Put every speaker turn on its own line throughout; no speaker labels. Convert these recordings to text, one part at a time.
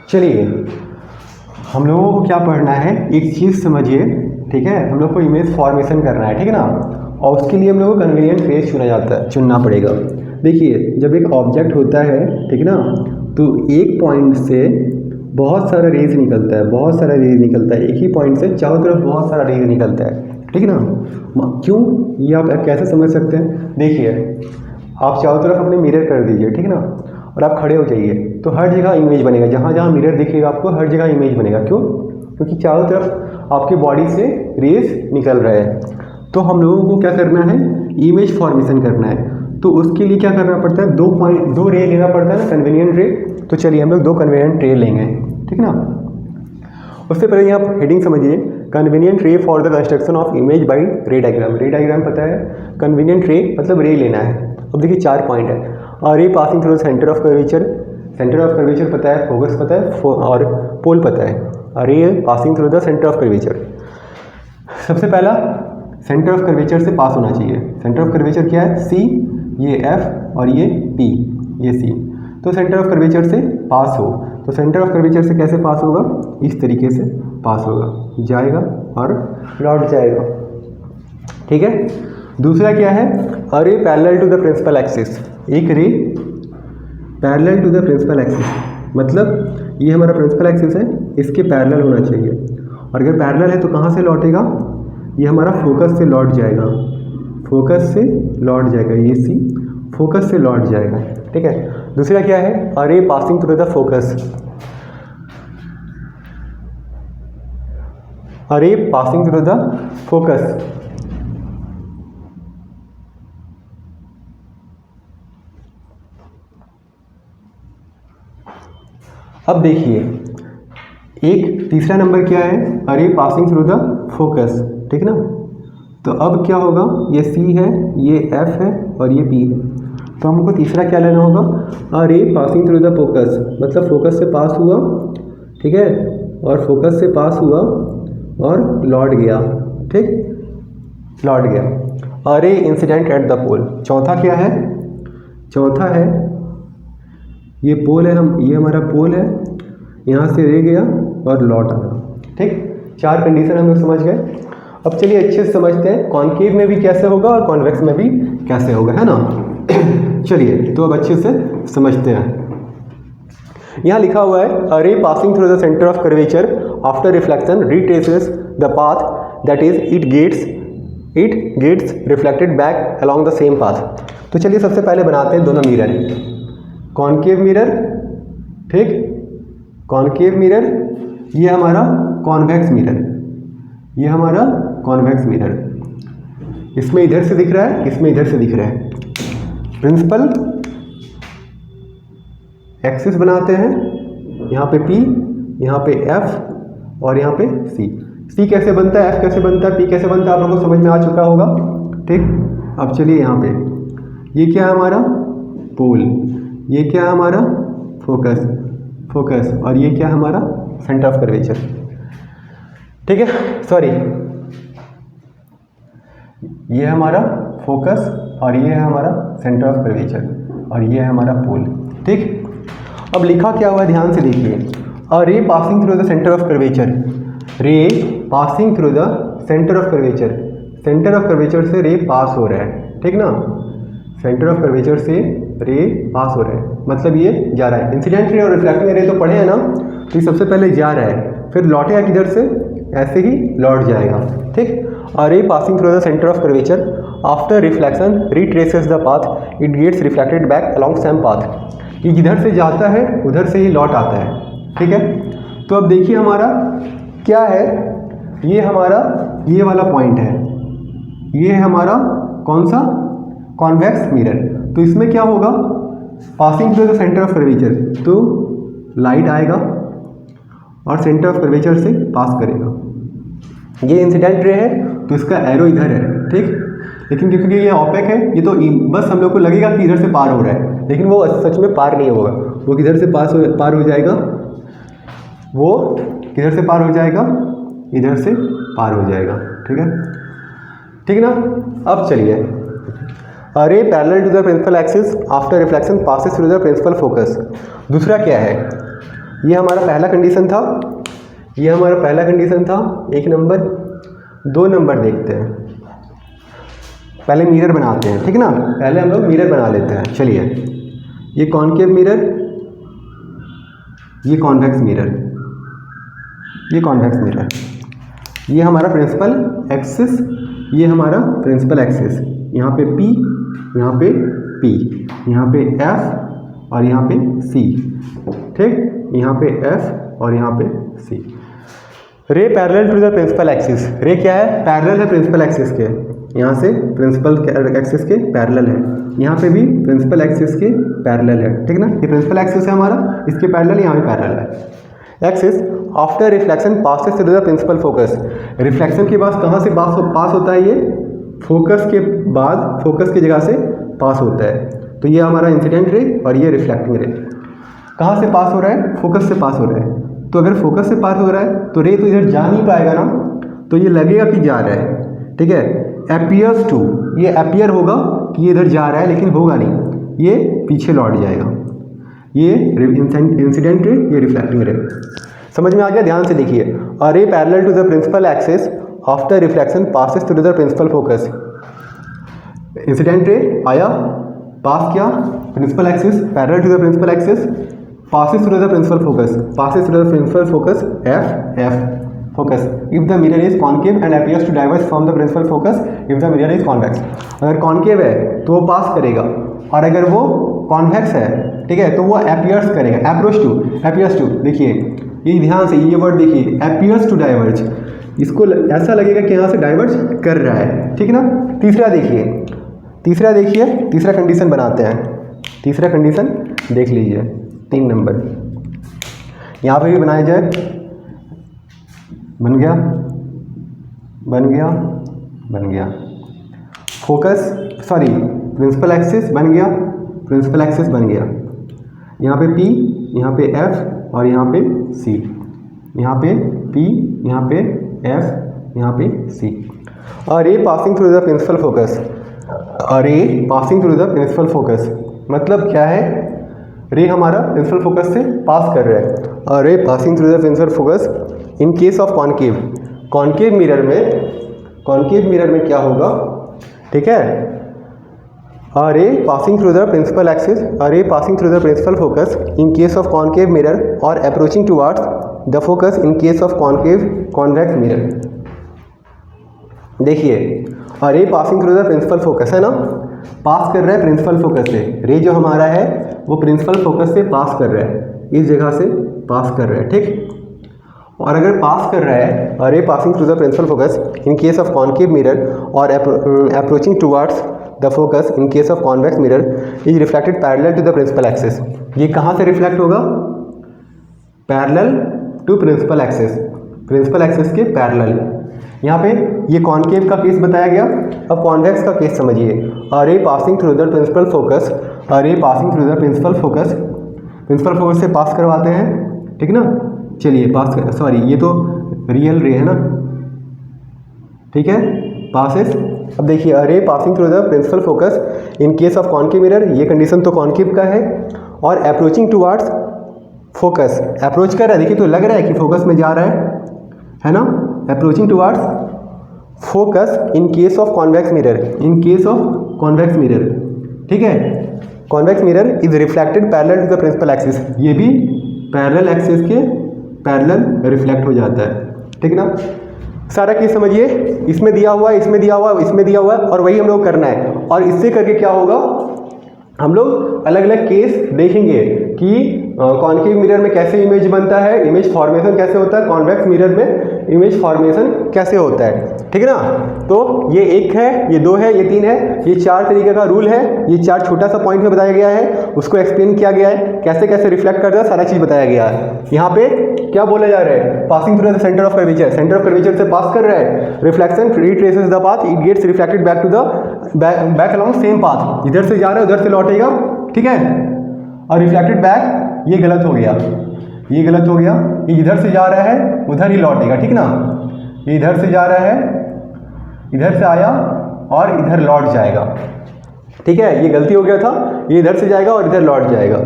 चलिए हम लोगों को क्या पढ़ना है, एक चीज़ समझिए, ठीक है। हम लोग को इमेज फॉर्मेशन करना है, ठीक है ना। और उसके लिए हम लोग को कन्वीनियंट रेज चुनना पड़ेगा। देखिए जब एक ऑब्जेक्ट होता है, ठीक है ना, तो एक पॉइंट से बहुत सारा रेज निकलता है, बहुत सारा रेज निकलता है। एक ही पॉइंट से चारों तरफ बहुत सारा रेज निकलता है, ठीक है ना। क्यों, ये आप कैसे समझ सकते हैं। देखिए आप चारों तरफ अपने मिरर कर दीजिए, ठीक है ना, और आप खड़े हो जाइए, तो हर जगह इमेज बनेगा। जहाँ जहाँ मिरर दिखेगा आपको हर जगह इमेज बनेगा। क्यों, क्योंकि चारों तरफ आपकी बॉडी से रेज निकल रहे हैं। तो हम लोगों को क्या करना है, इमेज फॉर्मेशन करना है। तो उसके लिए क्या करना पड़ता है, दो रे लेना पड़ता है ना, कन्वीनियंट रे। तो चलिए हम लोग दो कन्वीनियंट रे लेंगे, ठीक ना। उससे पहले यहाँ हेडिंग समझिए, कन्वीनियंट रे for the construction of image by रे डायग्राम। रे डायग्राम पता है, कन्वीनियंट रे मतलब रे लेना है। अब देखिए 4 पॉइंट है। Ray passing through the centre of curvature, centre of curvature पता है, फोकस पता है, और पोल पता है। Ray passing through the centre of curvature, सबसे पहला सेंटर ऑफ कर्वेचर से पास होना चाहिए। सेंटर ऑफ कर्वेचर क्या है, सी, ये एफ और ये पी, ये सी। तो सेंटर ऑफ कर्वेचर से पास हो, तो सेंटर ऑफ कर्वेचर से कैसे पास होगा, इस तरीके से पास होगा, जाएगा और लौट जाएगा, ठीक है। दूसरा क्या है, ray parallel to the principal axis. एक ray parallel to the principal axis, मतलब ये हमारा प्रिंसिपल एक्सिस है, इसके पैरेलल होना चाहिए। और अगर पैरेलल है तो कहाँ से लौटेगा, ये हमारा फोकस से लौट जाएगा, फोकस से लौट जाएगा, ये सी फोकस से लौट जाएगा, ठीक है। दूसरा क्या है, ray passing through the focus. Ray passing through the focus, अब देखिए एक तीसरा नंबर क्या है, ray passing through the focus, ठीक ना। तो अब क्या होगा, ये सी है, ये एफ है और ये पी है। तो हमको तीसरा क्या लेना होगा, रे पासिंग थ्रू द फोकस, मतलब फोकस से पास हुआ, ठीक है, और फोकस से पास हुआ और लौट गया, ठीक, लौट गया। रे इंसिडेंट एट द पोल। चौथा क्या है, चौथा है ये पोल है, हम ये हमारा पोल है, यहाँ से रे गया और लौट आना, ठीक। 4 कंडीशन हम लोग समझ गए। अब चलिए अच्छे से समझते हैं कॉन्केव में भी कैसे होगा और कॉन्वेक्स में भी कैसे होगा, है ना। चलिए तो अब अच्छे से समझते हैं। यहाँ लिखा हुआ है, ray passing through the centre of curvature after reflection retraces the path, that is it gets reflected back along the same path. तो चलिए सबसे पहले बनाते हैं दोनों मिरर, कॉन्केव मिरर, ठीक, कॉन्केव मिरर, ये हमारा कॉन्वेक्स मिरर, ये हमारा कॉन्वेक्स मिरर। इसमें इधर से दिख रहा है, इसमें इधर से दिख रहा है। प्रिंसिपल एक्सिस बनाते हैं, यहाँ पे P, यहाँ पे F और यहाँ पे C। C कैसे बनता है, F कैसे बनता है, P कैसे बनता है, आप लोगों को समझ में आ चुका होगा, ठीक। अब चलिए यहाँ पे ये क्या है हमारा पोल, ये क्या है हमारा फोकस और ये क्या है हमारा सेंटर ऑफ कर्वेचर, ठीक है। सॉरी, ये है हमारा फोकस और ये है हमारा सेंटर ऑफ कर्वेचर और ये है हमारा पोल, ठीक। अब लिखा क्या हुआ है, ध्यान से देखिए, ray passing through the centre of curvature, रे passing through the centre of curvature, centre of curvature से रे पास हो रहा है, ठीक ना, सेंटर ऑफ कर्वेचर से रे पास हो रहा है, मतलब ये जा रहा है। इंसिडेंट रे और रिफ्लेक्टिंग रे तो पढ़े हैं ना, तो ये सबसे पहले जा रहा है, फिर लौटेगा किधर से, ऐसे ही लौट जाएगा, ठीक। Ray passing through the centre of curvature after reflection retraces the path, it gets reflected back along same path. ये जिधर से जाता है उधर से ही लौट आता है, ठीक है। तो अब देखिए हमारा क्या है, ये हमारा ये वाला पॉइंट है, ये है हमारा कौन सा, कॉन्वेक्स मिरर। तो इसमें क्या होगा, passing through the centre of curvature, तो लाइट आएगा और सेंटर ऑफ कर्वेचर से पास करेगा। ये इंसिडेंट रे है तो इसका एरो इधर है, ठीक, लेकिन क्योंकि ये ऑपेक है, ये तो बस हम लोग को लगेगा कि इधर से पार हो रहा है, लेकिन वो सच में पार नहीं होगा। वो किधर से पार हो जाएगा, वो किधर से पार हो जाएगा, इधर से पार हो जाएगा, ठीक है, ठीक ना। अब चलिए, ray parallel to the principal axis after reflection passes through the principal focus. दूसरा क्या है, ये हमारा पहला कंडीशन था, ये हमारा पहला कंडीशन था 1 नंबर। 2 नंबर देखते हैं, पहले मिरर बनाते हैं, ठीक ना। पहले हम लोग मिरर बना लेते हैं। चलिए, ये कॉनकेव मिरर, ये कॉन्वेक्स मिरर, ये कॉन्वेक्स मिरर, ये हमारा प्रिंसिपल एक्सिस, ये हमारा प्रिंसिपल एक्सिस। यहाँ पे P, यहाँ पे P, यहाँ पे F और यहाँ पे C, ठीक। यहाँ पे F और यहाँ पे C। Ray parallel to the principal axis. Ray क्या है? पैरेलल है प्रिंसिपल एक्सिस के। यहाँ से प्रिंसिपल एक्सिस के पैरेलल है, यहाँ पे भी प्रिंसिपल एक्सिस के पैरेलल है, ठीक ना। ये प्रिंसिपल एक्सिस है हमारा, इसके पैरेलल, यहाँ भी पैरेलल है। Axis after reflection passes through the principal focus. Reflection के बाद कहाँ से पास होता है? ये फोकस के बाद, फोकस की जगह से पास होता है। तो ये हमारा इंसिडेंट रे और ये रिफ्लेक्टिंग रे। कहाँ से पास हो रहा है? फोकस से पास हो रहा है। तो अगर फोकस से पास हो रहा है तो रे तो इधर जा नहीं पाएगा ना, तो ये लगेगा कि जा रहा है, ठीक है। अपीयर्स टू, ये अपीयर होगा कि ये इधर जा रहा है, लेकिन होगा नहीं, ये पीछे लौट जाएगा। ये इंसिडेंट रे, ये रिफ्लेक्टिंग रे। समझ में आ गया? ध्यान से देखिए। A ray parallel to the principal axis after reflection passes through the principal focus. Incident ray आया, पास किया principal axis, parallel to the principal axis, passes through the principal focus, passes through the principal focus F focus if the mirror is concave and appears to diverge from the principal focus if the mirror is convex। अगर concave है तो वो पास करेगा, और अगर वो convex है, ठीक है, तो वो appears करेगा, appears to। देखिए ये ध्यान से, ये वर्ड देखिए, appears to diverge, इसको ऐसा लगेगा कि यहाँ से डाइवर्ज कर रहा है, ठीक ना। तीसरा देखिए, तीसरा कंडीशन बनाते हैं। तीसरा कंडीशन देख लीजिए, 3 नंबर यहाँ पे भी बनाया जाए। बन गया फोकस, सॉरी प्रिंसिपल एक्सिस बन गया, प्रिंसिपल एक्सिस बन गया। यहाँ पे P, यहाँ पे F और यहाँ पे C, यहाँ पे P, यहाँ पे F, यहाँ पे C। A ray passing through the principal focus, a ray passing through the principal focus मतलब क्या है? रे हमारा प्रिंसिपल फोकस से पास कर रहा है, और ray passing through the principal focus in case of concave. Concave mirror में क्या होगा, ठीक है? Ray passing through the principal axis, ray passing through the principal focus in case of concave mirror और approaching towards the focus in case of concave convex mirror. देखिए, ray passing through the principal focus है ना, पास कर रहा है principal focus से। रे जो हमारा है वो प्रिंसिपल फोकस से पास कर रहा है, इस जगह से पास कर रहा है, ठीक। और अगर पास कर रहा है ray passing through the principal focus in case of concave mirror और approaching towards the focus in case of convex mirror is reflected parallel to the principal axis. ये कहाँ से रिफ्लेक्ट होगा? Parallel to principal axis, principal axis के parallel. यहाँ पे ये concave का केस बताया गया। अब कॉन्वेक्स का केस समझिए। Ray passing through the principal focus, ray passing through the principal focus से पास करवाते हैं, ठीक ना। चलिए सॉरी ये तो रियल रे है ना, ठीक है, पासेस। अब देखिए, ray passing through the principal focus in case of concave mirror, ये कंडीशन तो कॉनकेव का है, और अप्रोचिंग टुवर्ड्स फोकस, अप्रोच कर रहा है, देखिए तो लग रहा है कि फोकस में जा रहा है ना। Approaching towards focus in case of convex mirror, in case of convex mirror, ठीक है। Convex mirror is reflected parallel to the principal axis, ये भी पैरेलल एक्सिस के पैरेलल रिफ्लेक्ट हो जाता है, ठीक ना। सारा केस समझिए, इसमें दिया हुआ है, इसमें दिया हुआ है, इसमें दिया हुआ है, और वही हम लोग करना है। और इससे करके क्या होगा, हम लोग अलग अलग केस देखेंगे कि कॉनकेव मिरर में कैसे इमेज बनता है, इमेज फॉर्मेशन कैसे होता है, कॉन्वेक्स मिरर में इमेज फॉर्मेशन कैसे होता है, ठीक है ना। तो ये 1 है, ये 2 है, ये 3 है, ये 4 तरीके का रूल है। ये 4 छोटा सा पॉइंट में बताया गया है, उसको एक्सप्लेन किया गया है, कैसे कैसे रिफ्लेक्ट करता है, सारा चीज़ बताया गया है। यहाँ पे क्या बोला जा रहा है? Passing through the centre of curvature, centre of curvature से पास कर रहा है। Reflection retraces the path, it gets reflected back to the back along same path, इधर से जा रहा है उधर से लौटेगा, ठीक है। और रिफ्लेक्टेड बैक, ये गलत हो गया, ये गलत हो गया, ये इधर से जा रहा है उधर ही लौटेगा, ठीक ना। ये इधर से जा रहा है, इधर से आया और इधर लौट जाएगा, ठीक है। ये गलती हो गया था, ये इधर से जाएगा और इधर लौट जाएगा।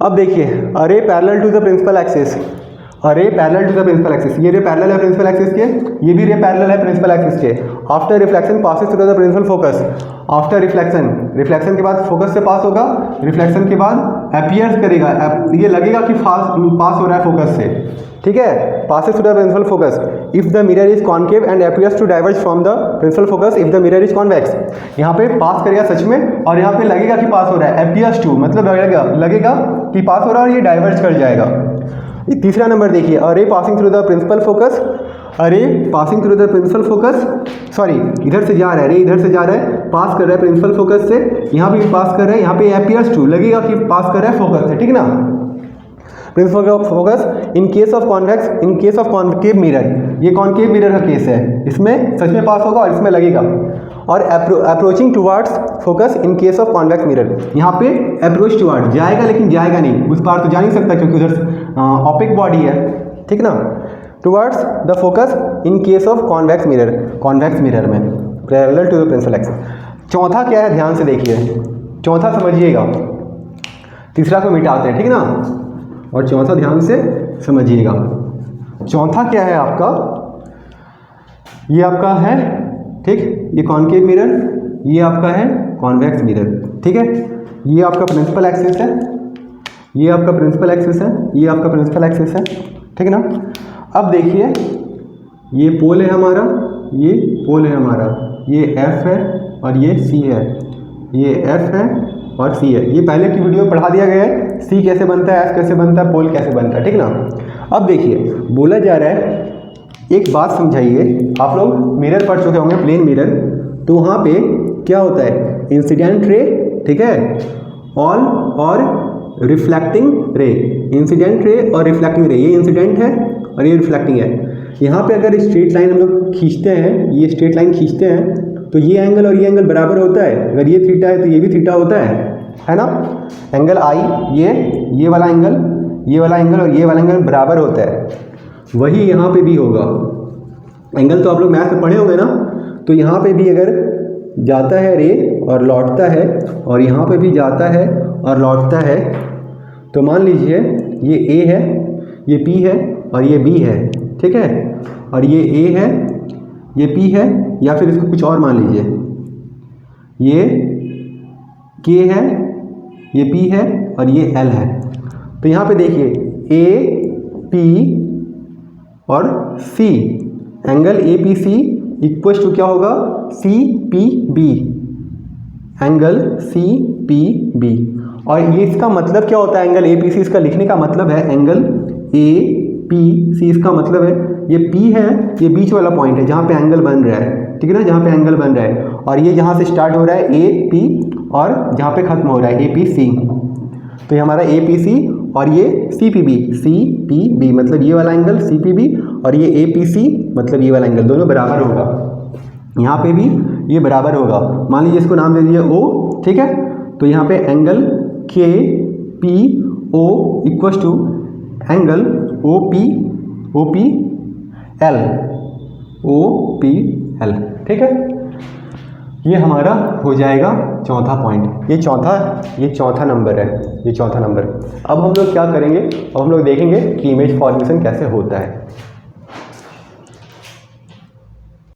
अब देखिए a ray parallel to the principal axis, a ray parallel to the principal axis, ये रे पैरेलल है प्रिंसिपल एक्सिस के, ये भी रे पैरेलल है प्रिंसिपल एक्सिस के। After reflection passes through the principal focus, after reflection, reflection के बाद फोकस से पास होगा, रिफ्लेक्शन के बाद अपीयर्स करेगा, ये लगेगा कि पास हो रहा है फोकस से, ठीक है, passes through the principal focus. If the mirror is concave and appears to diverge from the principal focus if the mirror is convex, यहाँ पे पास करेगा सच में, और यहाँ पे लगेगा कि पास हो रहा है, अपीयर्स टू मतलब लगेगा कि पास हो रहा है और ये डाइवर्ज कर जाएगा। तीसरा नंबर देखिए, a ray passing through the principal focus, a ray passing through the principal focus, sorry इधर से जा रहा है, अरे इधर से जा रहा है, पास कर रहा है प्रिंसिपल फोकस से, यहाँ पे भी पास कर रहा है, यहाँ पे अपीयर्स टू लगेगा कि पास कर रहा है फोकस से, ठीक ना। Principal focus in case of convex, in case of concave mirror, ये कॉन्केव मिरर का केस है, इसमें सच में पास होगा और इसमें लगेगा। और approaching towards focus in case of convex mirror, यहाँ पे अप्रोच टुवर्ड जाएगा लेकिन जाएगा नहीं, उस पार तो जा नहीं सकता क्योंकि उधर ऑपिक बॉडी है, ठीक ना। Towards the focus in case of convex mirror, convex mirror में parallel to the principal axis. चौथा क्या है ध्यान से देखिए, चौथा समझिएगा, तीसरा को मिटाते हैं, ठीक ना, और चौथा ध्यान से समझिएगा। चौथा क्या है आपका, ये आपका है, ठीक, ये कॉन्केव मिरर, ये आपका है कॉन्वेक्स मिरर, ठीक है, ये आपका प्रिंसिपल एक्सिस है, ये आपका प्रिंसिपल एक्सिस है, ये आपका प्रिंसिपल एक्सिस है, ठीक ना। अब देखिए ये पोल है हमारा, ये पोल है हमारा, ये F है और ये C है, ये F है और C है, ये पहले की वीडियो में पढ़ा दिया गया है, C कैसे बनता है, F कैसे बनता है, पोल कैसे बनता है, ठीक ना। अब देखिए बोला जा रहा है, एक बात समझाइए, आप लोग मिरर पढ़ चुके होंगे, प्लेन मिरर, तो वहाँ पे क्या होता है, इंसिडेंट रे, ठीक है, ऑल और रिफ्लेक्टिंग रे, इंसिडेंट रे और रिफ्लेक्टिंग रे, ये इंसिडेंट है और ये रिफ्लेक्टिंग है। यहाँ पे अगर स्ट्रेट लाइन हम लोग खींचते हैं, ये स्ट्रेट लाइन खींचते हैं तो ये एंगल और ये एंगल बराबर होता है, अगर ये थीटा है तो ये भी थीटा होता है ना। एंगल आई, ये वाला एंगल, ये वाला एंगल और ये वाला एंगल बराबर होता है, वही यहाँ पे भी होगा। एंगल तो आप लोग मैथ में पढ़े होंगे ना, तो यहाँ पे भी अगर जाता है रे और लौटता है, और यहाँ पे भी जाता है और लौटता है, तो मान लीजिए ये A है, ये P है और ये B है, ठीक है, और ये A है, ये P है, या फिर इसको कुछ और मान लीजिए, ये K है, ये P है और ये L है। तो यहाँ पे देखिए A P और C, angle APC equal to क्या होगा, CPB, एंगल CPB। और ये इसका मतलब क्या होता है, एंगल APC, इसका लिखने का मतलब है एंगल APC, इसका मतलब है ये P है, ये बीच वाला पॉइंट है जहाँ पे एंगल बन रहा है, ठीक है ना, जहाँ पे एंगल बन रहा है, और ये जहाँ से स्टार्ट हो रहा है AP और जहाँ पे खत्म हो रहा है APC, तो ये हमारा APC और ये CPB मतलब ये वाला एंगल CPB और ये APC मतलब ये वाला एंगल, दोनों बराबर होगा, यहाँ पे भी ये बराबर होगा। मान लीजिए इसको नाम दे दीजिए O, ठीक है, तो यहाँ पे angle KPO equal to angle OPL, ठीक है, ये हमारा हो जाएगा चौथा पॉइंट, ये चौथा नंबर है, ये चौथा नंबर। अब हम लोग क्या करेंगे, अब हम लोग देखेंगे कि इमेज फॉर्मेशन कैसे होता है।